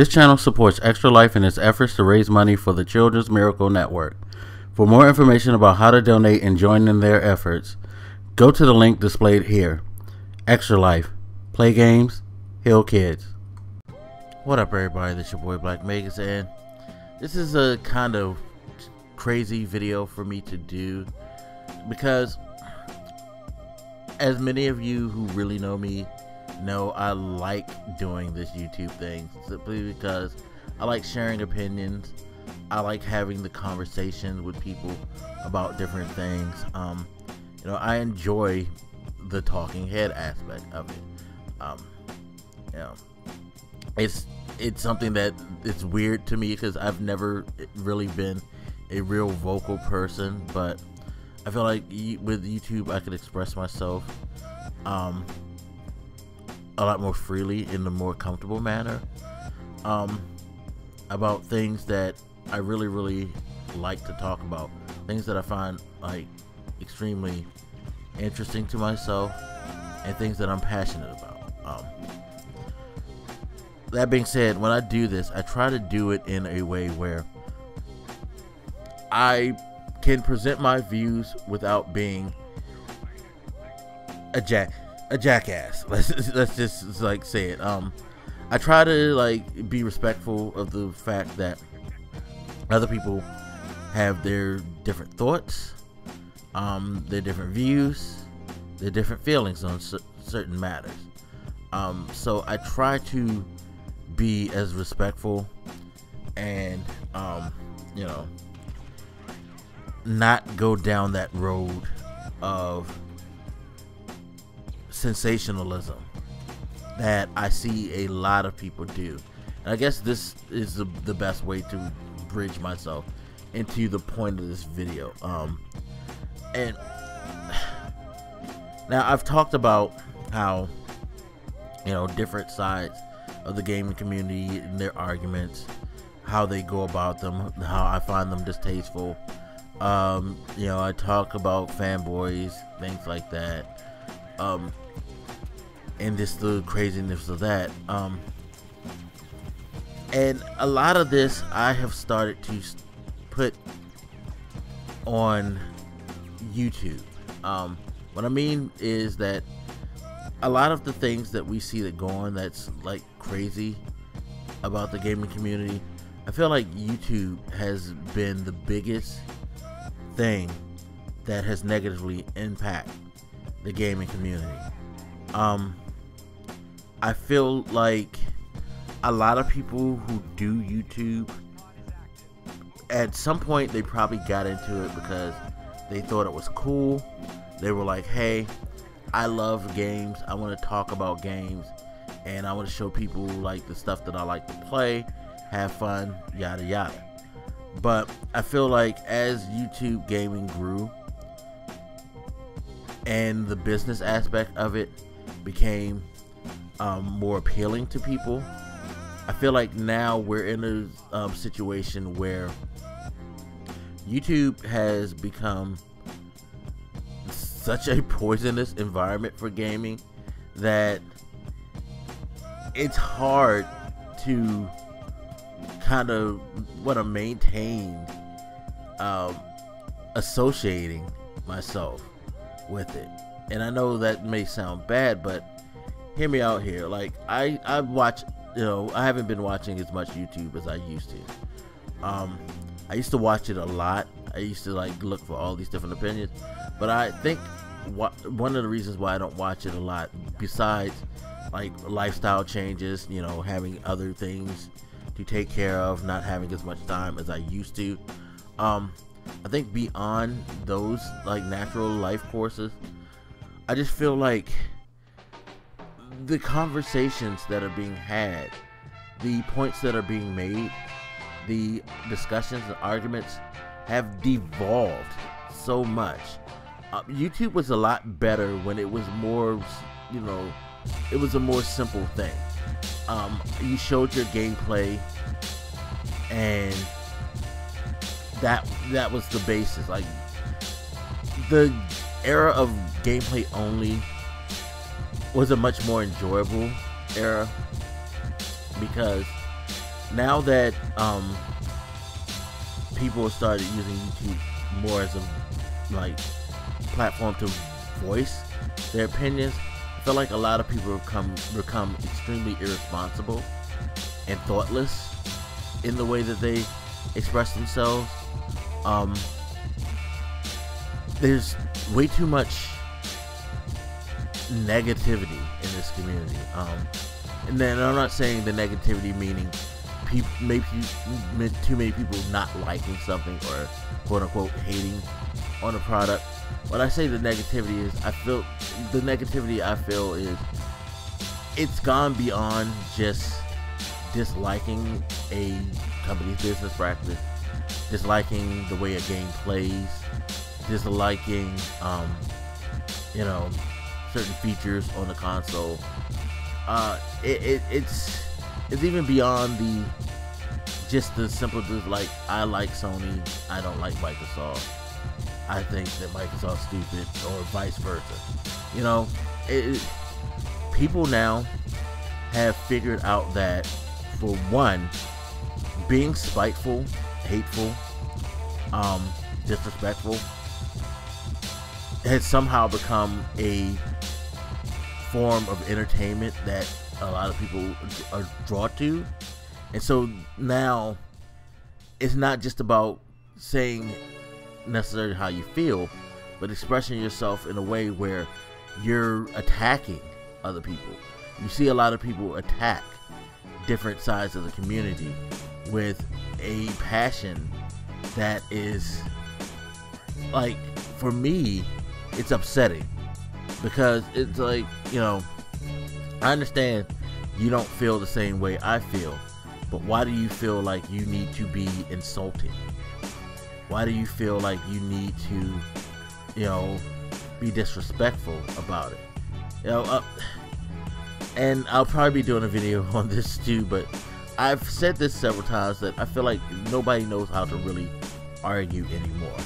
This channel supports Extra Life in its efforts to raise money for the Children's Miracle Network. For more information about how to donate and join in their efforts, go to the link displayed here. Extra Life. Play games, heal kids. What up, everybody? This is your boy Black Megas, and this is a kind of crazy video for me to do because, as many of you who really know me know, I like doing this YouTube thing simply because I like sharing opinions. I like having the conversations with people about different things. I enjoy the talking head aspect of it. It's something that it's weird to me because I've never really been a real vocal person, but I feel like with YouTube I could express myself a lot more freely in a more comfortable manner about things that I really like to talk about, things that I find like extremely interesting to myself, and things that I'm passionate about. That being said, when I do this, I try to do it in a way where I can present my views without being a jackass. Let's just like say it. I try to like be respectful of the fact that other people have their different thoughts, their different views, their different feelings on certain matters. So I try to be as respectful and not go down that road of sensationalism that I see a lot of people do. And I guess this is the best way to bridge myself into the point of this video. And now I've talked about how different sides of the gaming community and their arguments, how they go about them, how I find them distasteful. I talk about fanboys, things like that, and just the craziness of that. And a lot of this I have started to put on YouTube. What I mean is that a lot of the things that we see that go on that's like crazy about the gaming community, I feel like YouTube has been the biggest thing that has negatively impacted the gaming community. I feel like a lot of people who do YouTube, at some point they probably got into it because they thought it was cool. They were like, hey, I love games, I want to talk about games, and I want to show people like the stuff that I like to play, have fun, yada yada. But I feel like as YouTube gaming grew and the business aspect of it became more appealing to people, I feel like now we're in a situation where YouTube has become such a poisonous environment for gaming that it's hard to kind of want to maintain associating myself with it. And I know that may sound bad, but hear me out here. Like I watch, I haven't been watching as much YouTube as I used to. I used to watch it a lot. I used to like look for all these different opinions, but I think one of the reasons why I don't watch it a lot, besides like lifestyle changes, having other things to take care of, not having as much time as I used to, I think beyond those like natural life courses, I just feel like the conversations that are being had, the points that are being made, the discussions and arguments have devolved so much. YouTube was a lot better when it was more, it was a more simple thing. You showed your gameplay, and that was the basis. Like the era of gameplay only was a much more enjoyable era because now that people have started using YouTube more as a like platform to voice their opinions, I feel like a lot of people have become extremely irresponsible and thoughtless in the way that they express themselves. There's way too much negativity in this community, and then I'm not saying the negativity meaning maybe too many people not liking something or quote unquote hating on a product. When I say the negativity is, I feel is it's gone beyond just disliking a company's business practice, disliking the way a game plays, disliking you know, certain features on the console. It's even beyond the simple like I like Sony, I don't like Microsoft, I think that Microsoft's stupid, or vice versa. You know, people now have figured out that, for one, being spiteful, hateful, disrespectful has somehow become a form of entertainment that a lot of people are drawn to. And so now it's not just about saying necessarily how you feel, but expressing yourself in a way where you're attacking other people. You see a lot of people attack different sides of the community with a passion that is, like, for me, it's upsetting, because it's like, you know, I understand you don't feel the same way I feel, but why do you feel like you need to be insulting? Why do you feel like you need to, you know, be disrespectful about it? You know, and I'll probably be doing a video on this too, but I've said this several times that I feel like nobody knows how to really argue anymore.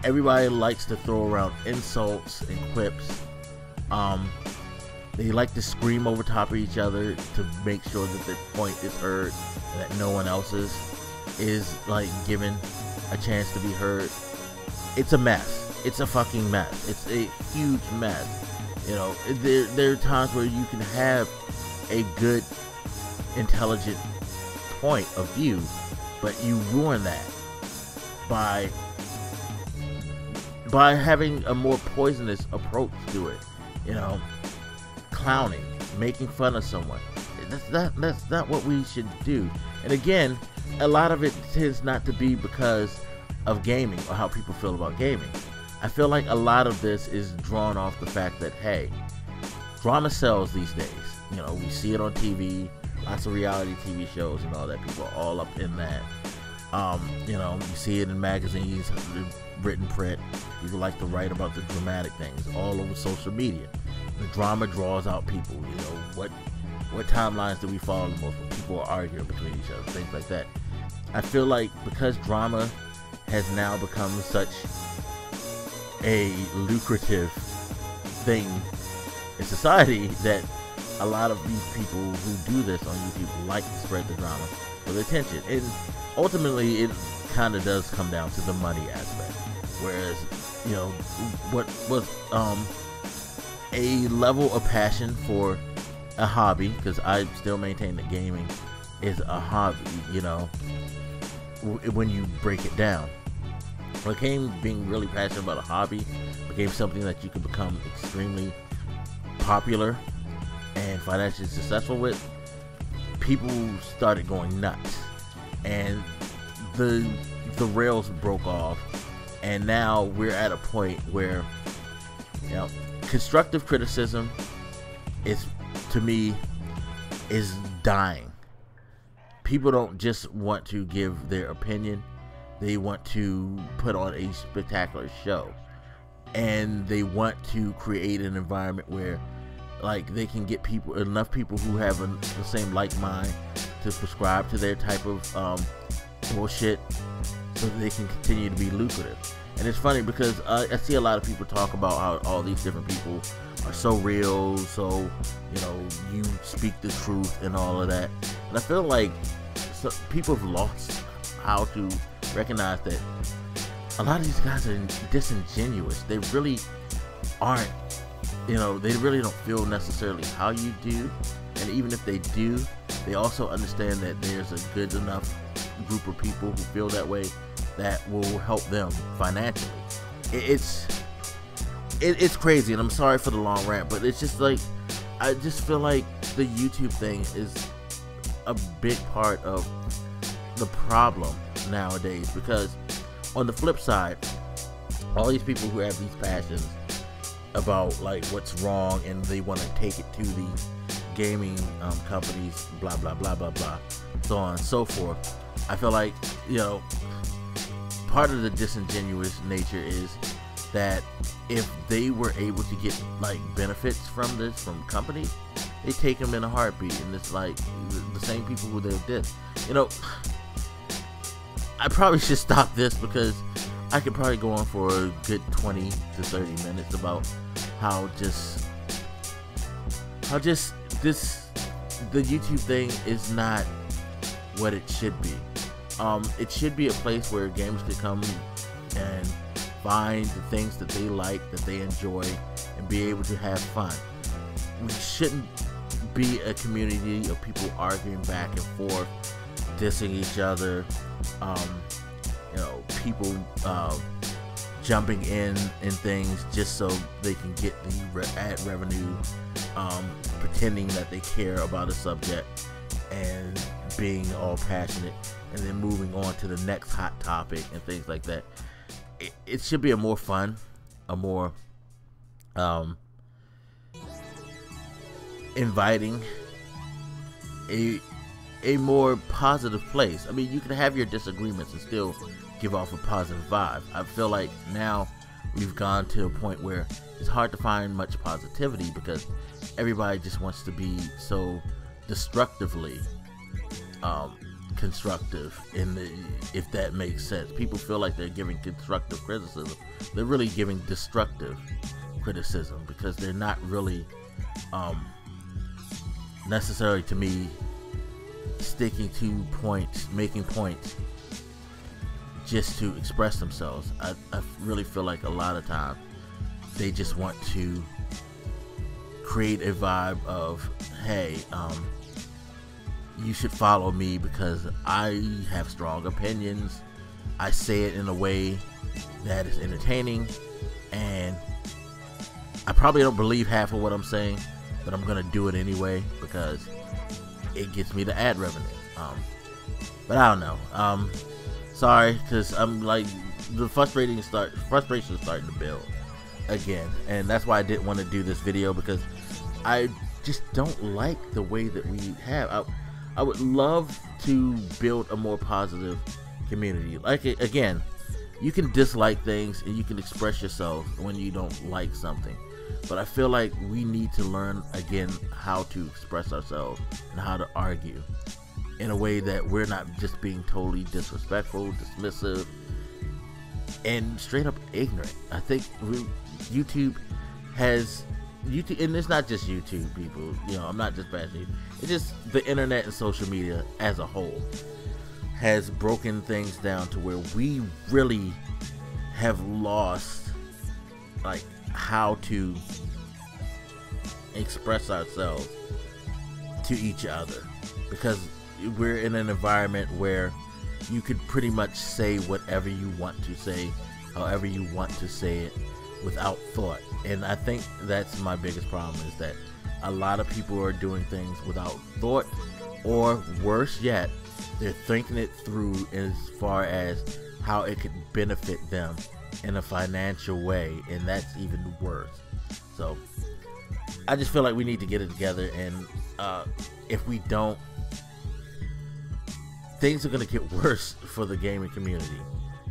Everybody likes to throw around insults and quips. They like to scream over top of each other to make sure that their point is heard and that no one else's is like given a chance to be heard. It's a mess. It's a fucking mess. It's a huge mess. You know, there are times where you can have a good, intelligent point of view, but you ruin that by having a more poisonous approach to it. You know, clowning, making fun of someone. That's not what we should do. And again, a lot of it tends not to be because of gaming or how people feel about gaming. I feel like a lot of this is drawn off the fact that, hey, drama sells these days. You know, we see it on TV, lots of reality TV shows and all that. People are all up in that. You know, you see it in magazines, written print. People like to write about the dramatic things all over social media. The drama draws out people. You know, what timelines do we follow the most when people are arguing between each other, things like that. I feel like because drama has now become such a lucrative thing in society, that a lot of these people who do this on YouTube like to spread the drama for the attention. And ultimately, it kind of does come down to the money aspect. Whereas, you know, what was a level of passion for a hobby, because I still maintain that gaming is a hobby, you know, when you break it down. Being really passionate about a hobby became something that you could become extremely popular and financially successful with. People started going nuts, and the rails broke off, and now we're at a point where, you know, constructive criticism is, to me, is dying. People don't just want to give their opinion. They want to put on a spectacular show, and they want to create an environment where, like, they can get enough people who have the same like mind to subscribe to their type of bullshit, so that they can continue to be lucrative. And it's funny because I see a lot of people talk about how all these different people are so real, so, you know, you speak the truth and all of that. And I feel like people have lost how to recognize that a lot of these guys are disingenuous. They really aren't, you know, they really don't feel necessarily how you do. And even if they do, they also understand that there's a good enough group of people who feel that way that will help them financially. It's crazy, and I'm sorry for the long rant, but it's just like, I just feel like the YouTube thing is a big part of the problem nowadays, because on the flip side, all these people who have these passions about like what's wrong and they want to take it to the gaming companies, blah blah blah blah blah, so on and so forth. I feel like, you know, part of the disingenuous nature is that if they were able to get like benefits from this from companies, they take them in a heartbeat. And it's like the same people who did this, you know. I probably should stop this because I could probably go on for a good 20 to 30 minutes about how the YouTube thing is not what it should be. It should be a place where gamers could come and find the things that they like, that they enjoy, and be able to have fun. We shouldn't be a community of people arguing back and forth, dissing each other, you know, people jumping in things just so they can get the ad revenue, pretending that they care about a subject and being all passionate, and then moving on to the next hot topic and things like that. It should be a more fun, a more inviting, a more positive place. I mean, you can have your disagreements and still give off a positive vibe. I feel like now we've gone to a point where it's hard to find much positivity because everybody just wants to be so destructively constructive, if that makes sense. People feel like they're giving constructive criticism. They're really giving destructive criticism because they're not really necessarily, to me, sticking to points, making points just to express themselves. I really feel like a lot of times they just want to create a vibe of, hey, you should follow me because I have strong opinions. I say it in a way that is entertaining, and I probably don't believe half of what I'm saying, but I'm gonna do it anyway because it gets me the ad revenue. But I don't know. Sorry, because I'm like, the frustration is starting to build again, and that's why I didn't want to do this video, because I just don't like the way that we have. I would love to build a more positive community. Like, again, you can dislike things and you can express yourself when you don't like something, but I feel like we need to learn again how to express ourselves and how to argue in a way that we're not just being totally disrespectful, dismissive, and straight up ignorant. I think YouTube, and it's not just YouTube, people, you know, I'm not just bashing you. It's just the internet and social media as a whole has broken things down to where we really have lost like how to express ourselves to each other, because we're in an environment where you could pretty much say whatever you want to say, however you want to say it, without thought. And I think that's my biggest problem, is that a lot of people are doing things without thought, or worse yet, they're thinking it through as far as how it could benefit them in a financial way, and that's even worse. So I just feel like we need to get it together, and if we don't, things are going to get worse for the gaming community,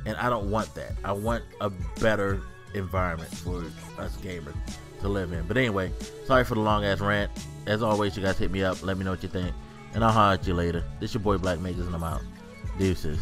and I don't want that. I want a better environment for us gamers to live in. But anyway, sorry for the long ass rant. As always, you guys hit me up, let me know what you think, and I'll holler at you later. This your boy Black Makers, and I'm out. Deuces.